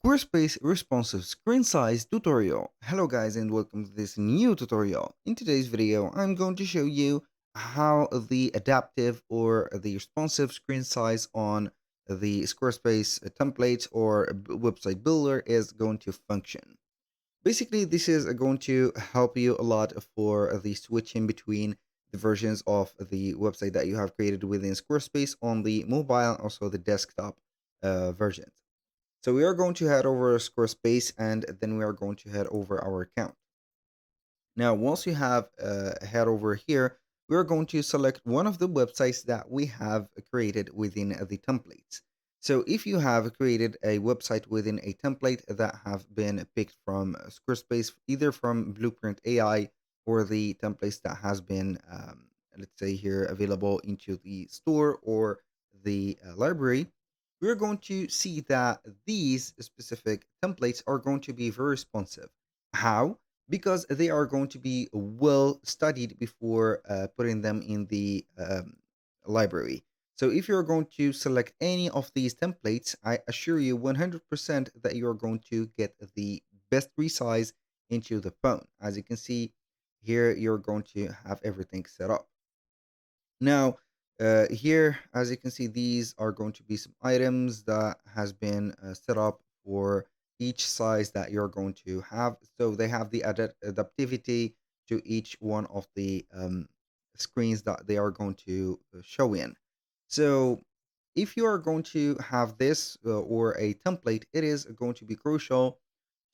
Squarespace Responsive Screen Size tutorial. Hello guys and welcome to this new tutorial. In today's video, I'm going to show you how the adaptive or the responsive screen size on the Squarespace template or website builder is going to function. Basically, this is going to help you a lot for the switching between the versions of the website that you have created within Squarespace on the mobile and also the desktop versions. So we are going to head over Squarespace and then we are going to head over our account. Now, once you have head over here, we are going to select one of the websites that we have created within the templates. So if you have created a website within a template that have been picked from Squarespace, either from Blueprint AI or the templates that has been, let's say here, available into the store or the library, we're going to see that these specific templates are going to be very responsive. How? Because they are going to be well studied before putting them in the library. So if you're going to select any of these templates, I assure you 100% that you're going to get the best resize into the phone. As you can see here, you're going to have everything set up. Now, here, as you can see, these are going to be some items that has been set up for each size that you're going to have. So they have the adaptivity to each one of the screens that they are going to show in. So if you are going to have this or a template, it is going to be crucial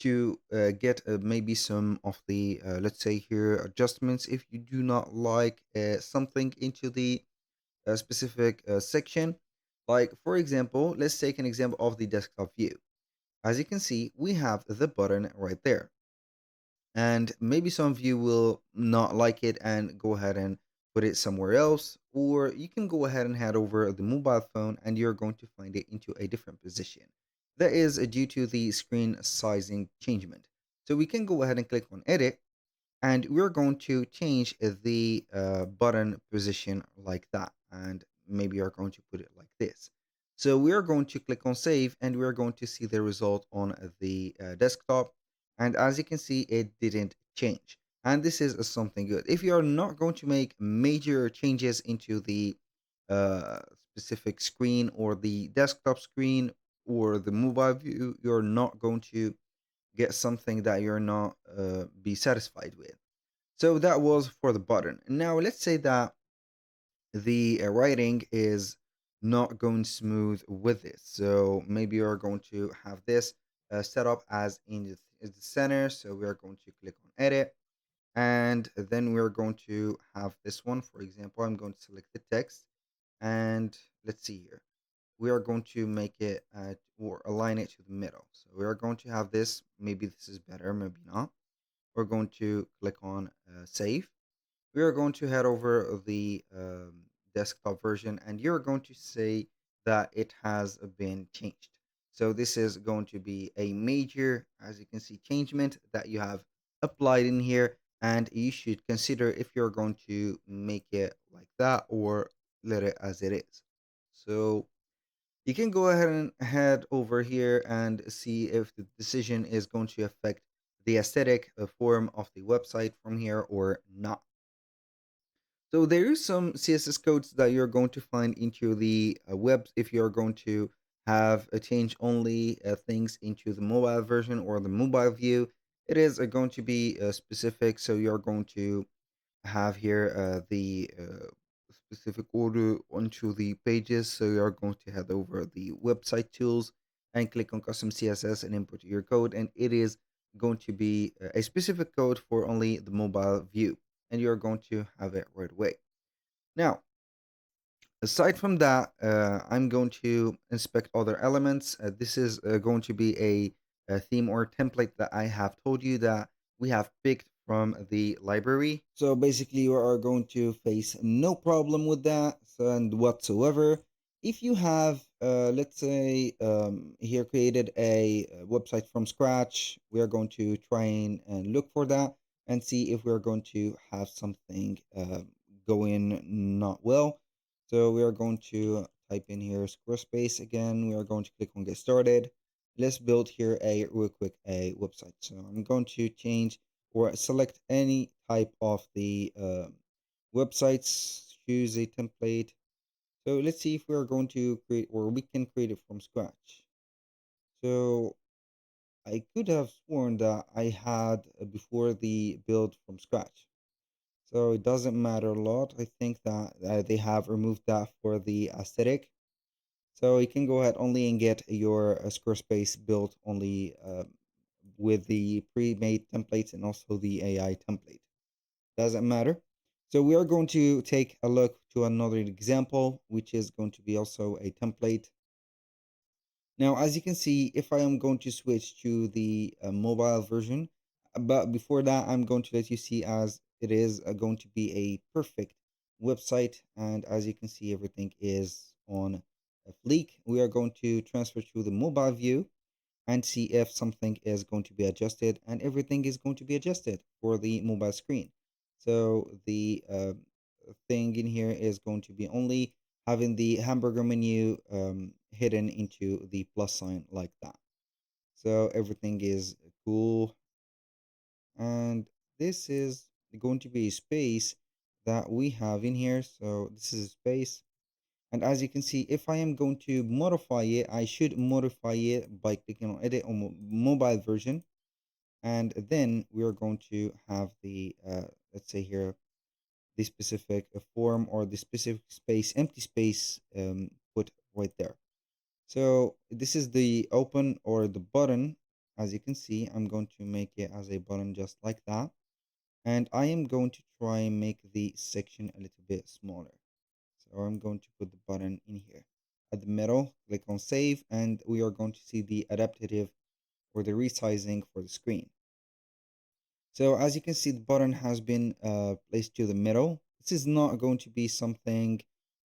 to get maybe some of the let's say here adjustments if you do not like something into the specific section. Like for example, let's take an example of the desktop view. As you can see, we have the button right there, and maybe some of you will not like it and go ahead and put it somewhere else, or you can go ahead and head over the mobile phone and you're going to find it into a different position. That is due to the screen sizing changement. So we can go ahead and click on edit, and we're going to change the button position like that, and maybe you're going to put it like this. So we're going to click on save and we're going to see the result on the desktop, and as you can see, it didn't change, and this is something good. If you are not going to make major changes into the uh, specific screen or the desktop screen or the mobile view, you're not going to get something that you're not be satisfied with. So that was for the button. Now let's say that the writing is not going smooth with this. So maybe you're going to have this set up as in the center. So we are going to click on edit, and then we're going to have this one. For example, I'm going to select the text, and let's see here. We are going to make it or align it to the middle. So we are going to have this. Maybe this is better, maybe not. We're going to click on save. We are going to head over the desktop version, and you're going to say that it has been changed. So this is going to be a major, as you can see, changement that you have applied in here, and you should consider if you're going to make it like that or let it as it is. So you can go ahead and head over here and see if the decision is going to affect the aesthetic form of the website from here or not. So there is some CSS codes that you're going to find into the web if you're going to have a change only things into the mobile version or the mobile view. It is going to be specific, so you're going to have here the specific order onto the pages. So you're going to head over the website tools and click on custom CSS and input your code, and it is going to be a specific code for only the mobile view, and you're going to have it right away. Now, aside from that, I'm going to inspect other elements. This is going to be a theme or template that I have told you that we have picked from the library. So basically, you are going to face no problem with that and whatsoever. If you have, let's say, here created a website from scratch, we are going to try and look for that and see if we're going to have something going not well. So we are going to type in here Squarespace again. We are going to click on get started. let's build here a real quick a website. So I'm going to change or select any type of the websites, choose a template. So let's see if we're going to create or we can create it from scratch. So I could have sworn that I had before the build from scratch. So it doesn't matter a lot. I think that they have removed that for the aesthetic. So you can go ahead only and get your Squarespace built only with the pre-made templates and also the AI template. Doesn't matter. So we are going to take a look to another example, which is going to be also a template. Now, as you can see, if I am going to switch to the mobile version, but before that, I'm going to let you see as it is going to be a perfect website. And as you can see, everything is on a fleek. We are going to transfer to the mobile view and see if something is going to be adjusted, and everything is going to be adjusted for the mobile screen. So the thing in here is going to be only having the hamburger menu hidden into the plus sign like that. So everything is cool, and this is going to be a space that we have in here. So this is a space, and as you can see, if I am going to modify it, I should modify it by clicking on edit on mobile version. And then we're going to have the, let's say here, the specific form or the specific space, empty space put right there. So this is the open or the button. As you can see, I'm going to make it as a button just like that. And I am going to try and make the section a little bit smaller. So I'm going to put the button in here at the middle, click on save, and we are going to see the adaptive or the resizing for the screen. So as you can see, the button has been placed to the middle. This is not going to be something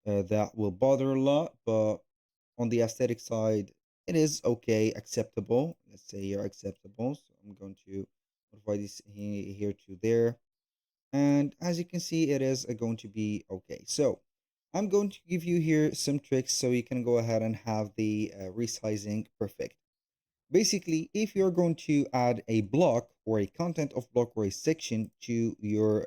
that will bother a lot, but on the aesthetic side, it is okay, acceptable. Let's say you're acceptable. So I'm going to modify this here to there. And as you can see, it is going to be okay. So I'm going to give you here some tricks so you can go ahead and have the resizing perfect. Basically, if you're going to add a block or a content of block or a section to your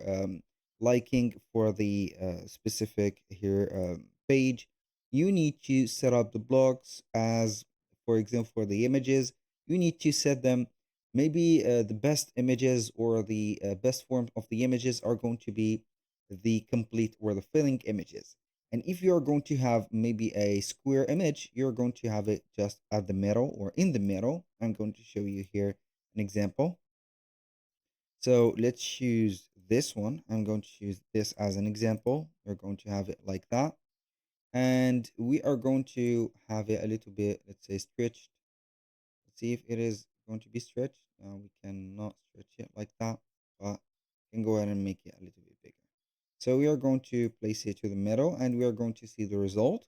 liking for the specific here page, you need to set up the blocks as, for example, for the images, you need to set them. Maybe the best images or the best form of the images are going to be the complete or the filling images. And if you're going to have maybe a square image, you're going to have it just at the middle or in the middle. I'm going to show you here an example. So let's choose this one. I'm going to choose this as an example. We're going to have it like that. And we are going to have it a little bit, let's say, stretched. Let's see if it is going to be stretched. We cannot stretch it like that, but we can go ahead and make it a little bit bigger. So we are going to place it to the middle and we are going to see the result.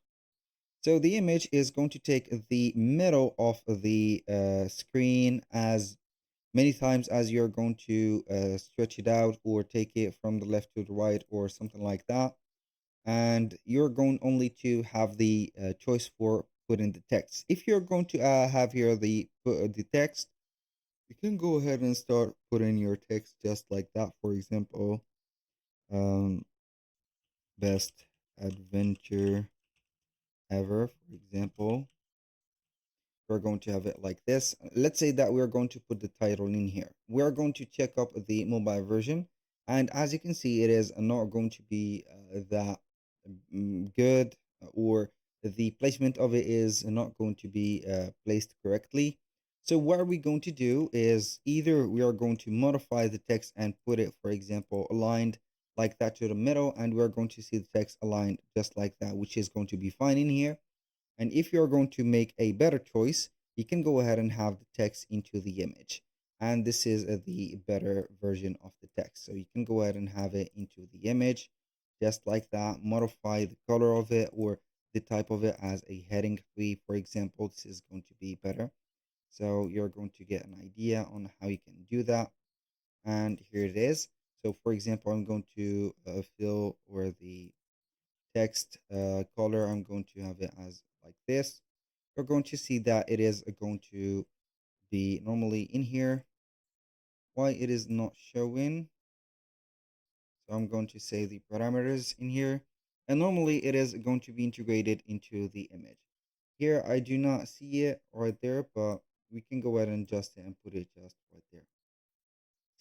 So the image is going to take the middle of the screen as many times as you're going to stretch it out or take it from the left to the right or something like that. And you're going only to have the choice for putting the text. If you're going to have here the text, you can go ahead and start putting your text just like that. For example, um, best adventure ever, for example. We're going to have it like this. Let's say that we're going to put the title in here. We're going to check up the mobile version. And as you can see, it is not going to be that good, or the placement of it is not going to be placed correctly. So what are we going to do is either we are going to modify the text and put it, for example, aligned like that to the middle, and we're going to see the text aligned just like that, which is going to be fine in here. And if you're going to make a better choice, you can go ahead and have the text into the image. And this is the better version of the text. So you can go ahead and have it into the image just like that, modify the color of it or the type of it as a heading 3, for example. This is going to be better. So you're going to get an idea on how you can do that. And here it is. So for example, I'm going to fill where the text color, I'm going to have it as like this. You're going to see that it is going to the normally in here, why it is not showing. So I'm going to say the parameters in here, and normally it is going to be integrated into the image. Here I do not see it right there, but we can go ahead and adjust it and put it just right there.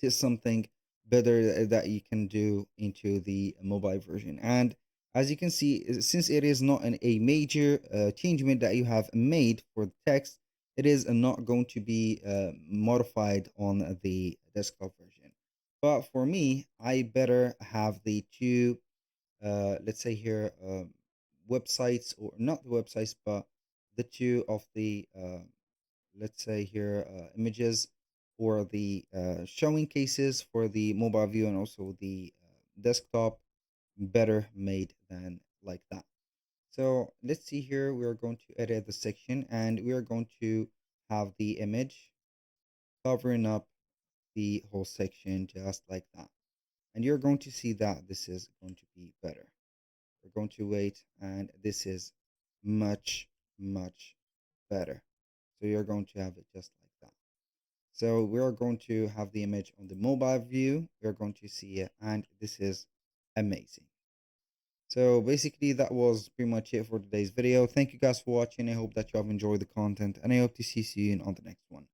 This is something better that you can do into the mobile version. And as you can see, since it is not a major changement that you have made for the text, it is not going to be modified on the desktop version. But for me, I better have the two, let's say here, websites, or not the websites, but the two of the let's say here, images for the showing cases for the mobile view and also the desktop better made than like that. So let's see here, we are going to edit the section and we are going to have the image covering up the whole section just like that. And you're going to see that this is going to be better. We're going to wait, and this is much, much better. So you're going to have it just like that. So we are going to have the image on the mobile view. We're going to see it, and this is amazing. So basically that was pretty much it for today's video. Thank you guys for watching. I hope that you have enjoyed the content, and I hope to see you on the next one.